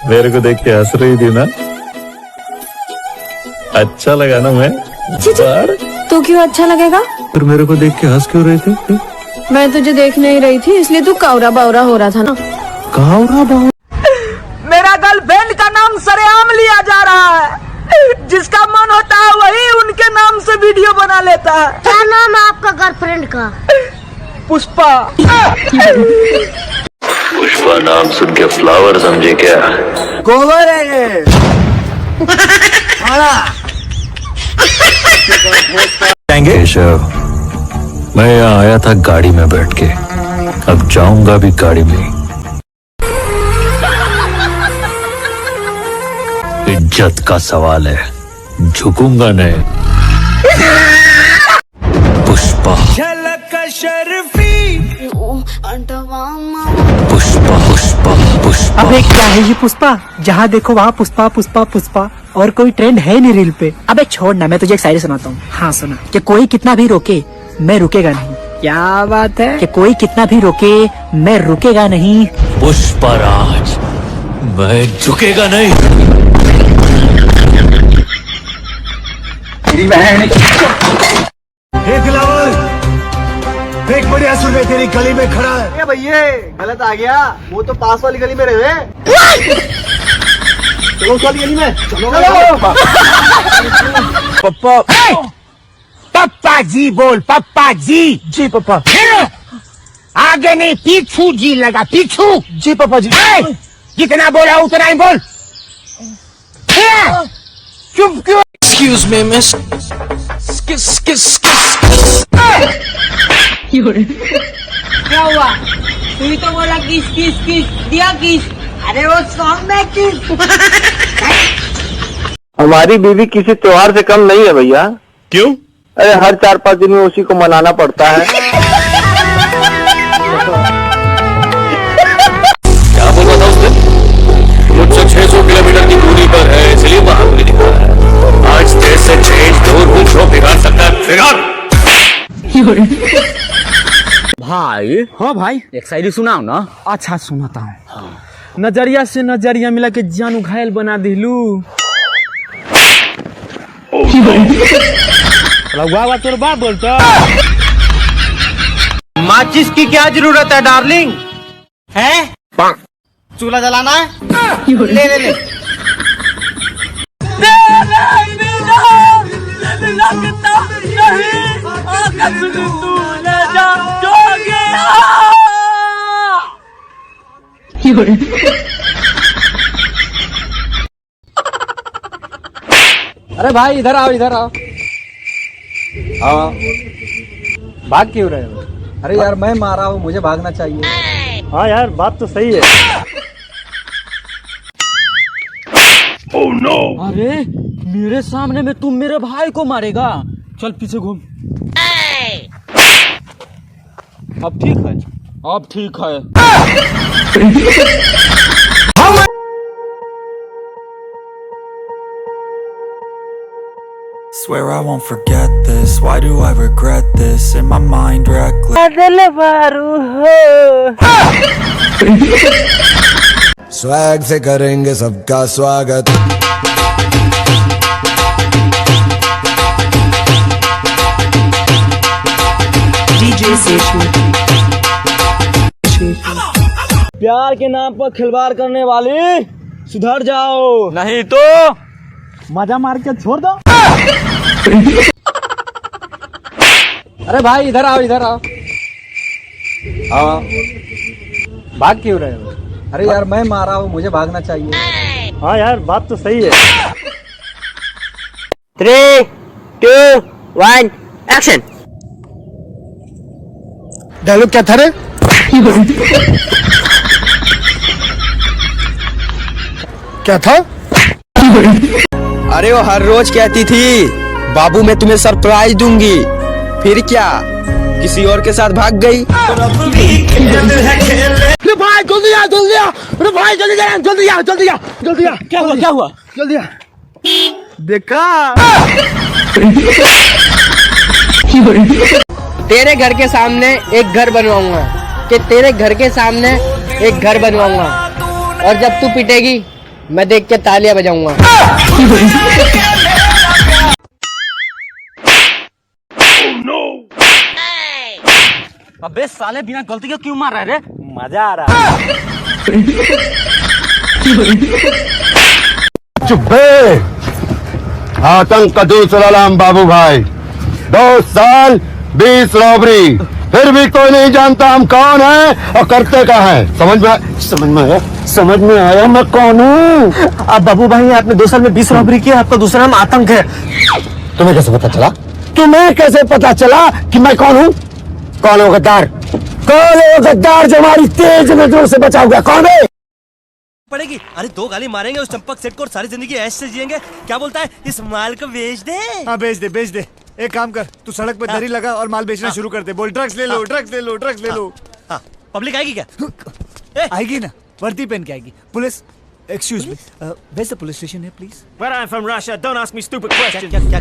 मेरे को देख के हंस रही थी ना, अच्छा लगा ना मैं? तो क्यों अच्छा लगेगा? फिर मेरे को देख के हंस क्यों रहे थे? मैं तुझे देख नहीं रही थी, इसलिए तू कावरा बावरा हो रहा था ना। कावरा बावरा? मेरा गर्लफ्रेंड का नाम सरेआम लिया जा रहा है, जिसका मन होता है वही उनके नाम से वीडियो बना लेता है। क्या नाम है आपका गर्लफ्रेंड का? पुष्पा। पुष्पा नाम सुन के फ्लावर समझे क्या? गोबर है ये। केशव, मैं यहाँ आया था गाड़ी में बैठ के, अब जाऊंगा भी गाड़ी में। इज्जत का सवाल है, झुकूंगा नहीं। पुष्पा पुष्पा पुष्पा पुष्पा। अबे क्या है ये पुष्पा? जहाँ देखो वहाँ पुष्पा पुष्पा पुष्पा, और कोई ट्रेंड है नहीं रील पे। अबे छोड़ ना, मैं तुझे एक शायरी सुनाता हूँ। हाँ सुना। कि कोई कितना भी रोके मैं रुकेगा नहीं। क्या बात है? कि कोई कितना भी रोके मैं रुकेगा नहीं। पुष्पा राज, मैं झुकेगा नहीं। एक बढ़िया सुन रहे तेरी गली में खड़ा है। भैया गलत आ गया, वो तो पास वाली गली में रहे। चलो उस वाली गली में चलो। पप्पा पप्पा जी बोल, पप्पा जी। जी पप्पा। आगे नहीं पीछू जी लगा, पीछू। जी पप्पा जी। जितना बोला उतना ही बोल। चुप क्यों? Excuse me, miss. Kiss. क्या हुआ? तू ही तो बोला किस दिया किस। अरे वो सॉन्ग में किस। हमारी बीवी किसी त्योहार से कम नहीं है भैया। क्यों? अरे हर 4-5 दिन में उसी को मनाना पड़ता है। क्या बोल रहा था उसने? मुझसे 600 किलोमीटर की दूरी पर है, इसलिए बहादुरी दिखा है। आज देश से 6 दूर कुछ हो बिगाड़ सकता है, बिगाड़। भाई। हाँ भाई, एक शायरी सुनाओ ना। अच्छा सुनाता हूँ। नजरिया से नजरिया मिला के जानू घायल बना दिलू। तोर बाप बोलता। माचिस की क्या जरूरत है डार्लिंग? है? चूल्हा जलाना है? ले। अरे भाई इधर आओ। हाँ, भाग क्यों रहे हो? अरे यार मैं मारा हूँ, मुझे भागना चाहिए। हाँ यार बात तो सही है। Oh no! अरे मेरे सामने में तुम मेरे भाई को मारेगा? चल पीछे घूम। अब ठीक है। Swear I won't forget this. Why do I regret this? In my mind reckless. Swag से करेंगे सबका स्वागत। प्यार के नाम पर खिलवाड़ करने वाले सुधर जाओ, नहीं तो मजा मार के छोड़ दो। अरे भाई इधर आओ। हाँ, भाग क्यों रहे हो? अरे यार मैं मारा हूँ, मुझे भागना चाहिए। हाँ यार बात तो सही है। 3, 2, 1 एक्शन। डायलॉग क्या था रे? क्या था? अरे वो हर रोज कहती थी बाबू मैं तुम्हें सरप्राइज दूंगी, फिर क्या किसी और के साथ भाग गई। भाई जल्दी आ। अरे भाई जल्दी आ। क्या हुआ? जल्दी आ। देखा? तेरे घर के सामने एक घर बनवाऊंगा, कि तेरे घर के सामने एक घर बनवाऊंगा, और जब तू पिटेगी मैं देख के तालियां बजाऊंगा। अबे साले बिना गलती के क्यों मार रहा है रे? मजा आ रहा है। चुप बे। आतंक का दूसरा नाम बाबू भाई। 2 साल 20 रॉबरी, फिर भी कोई नहीं जानता हम कौन है और करते क्या है। समझ में आया मैं कौन हूँ। अब बाबू भाई आपने 2 साल में 20 रॉबरी किया, आपका दूसरा नाम आतंक है। तुम्हें कैसे पता चला? तुम्हें कैसे पता चला कि मैं कौन हूँ? कौन है गद्दार? कौन है गद्दार जो हमारी तेज नजरों से बचा हुआ? कौन है? पड़ेगी। अरे 2 गाली मारेंगे उस चंपक सेठ को और सारी जिंदगी ऐश से जिएंगे। क्या बोलता है, इस माल को बेच दे। हाँ बेच दे। एक काम कर, तू सड़क पे दरी लगा और माल बेचना शुरू कर दे। बोल ड्रग्स ले लो, ड्रग्स ले लो, ड्रग्स ले लो। हाँ, पब्लिक आएगी क्या? आएगी ना, वर्दी पहन के आएगी। Police, excuse me, where's the police station है please? Where I am from Russia, don't ask me stupid questions. क्या